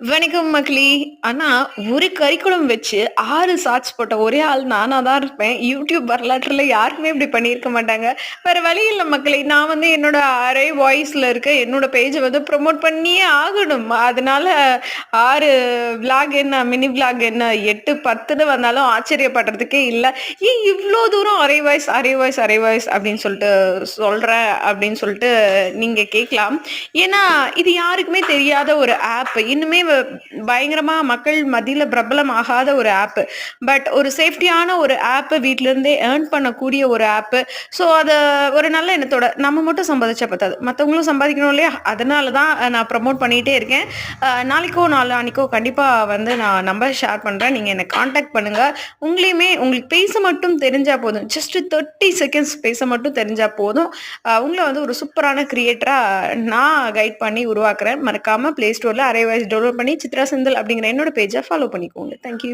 வணக்கம் மக்களே! ஆனா, ஒரு கரிக்குலம் வச்சு 6 ஷார்ட்ஸ் போட்ட ஒரே ஆள் நானா தான் இருப்பேன். YouTube வரலாற்றுல யாருமே இப்படி பண்ணியிருக்க மாட்டாங்க. வேற வழி இல்ல மக்களே! நான் என்னோட அரை வாய்ஸ்ல இருக்க என்னோட பேஜ ப்ரமோட் பண்ணியே ஆகணும். அதனால 6 விளாக் என்ன, மினி விளாக் என்ன, 8, 10ன்னு வந்தாலும் ஆச்சரியப்படுறதுக்கே இல்ல. ஏன் இவ்ளோ தூரம் அரை வாய்ஸ், அரை வாய்ஸ், அரை வாய்ஸ் அப்படின்னு சொல்றேன் அப்படின்னு நீங்க கேட்கலாம். ஏன்னா, இது யாருக்குமே தெரியாத ஒரு ஆப். இன்னுமே பயங்கரமா மக்கள் மத்தியில பிரபலம் ஆகாத ஒரு ஆப். பட் ஒரு சேஃப்டியான ஒரு ஆப் வீட்ல இருந்தே ஏர்ன் பண்ணக்கூடிய ஒரு ஆப். ஸோ அத ஒரு நல்ல எண்ணத்தோட நம்ம மட்டும் சம்பாதிச்சா பத்தாது. மத்தவங்களும் சம்பாதிக்கணும் இல்லையா? அதனால தான் நான் ப்ரமோட் பண்ணிட்டே இருக்கேன். நாளைக்கோ நாளான்னைக்கோ கண்டிப்பா நான் நம்பர் ஷேர் பண்றேன். நீங்க என்ன கான்டாக்ட் பண்ணுங்க. உங்களுக்கு பேச மட்டும் தெரிஞ்சா போதும். ஜஸ்ட் 30 செகண்ட்ஸ் பேச மட்டும் தெரிஞ்சா போதும். உங்கள ஒரு சூப்பரான கிரியேட்டரா நான் கைட் பண்ணி உருவாக்குறேன். மறக்காம Play Storeல அரை வயசு டவுன்லோட் பண்ணி சித்ரா செந்தில் அப்படிங்கிற என்னோட பேஜ ஃபாலோ பண்ணிக்கோங்க. Thank you.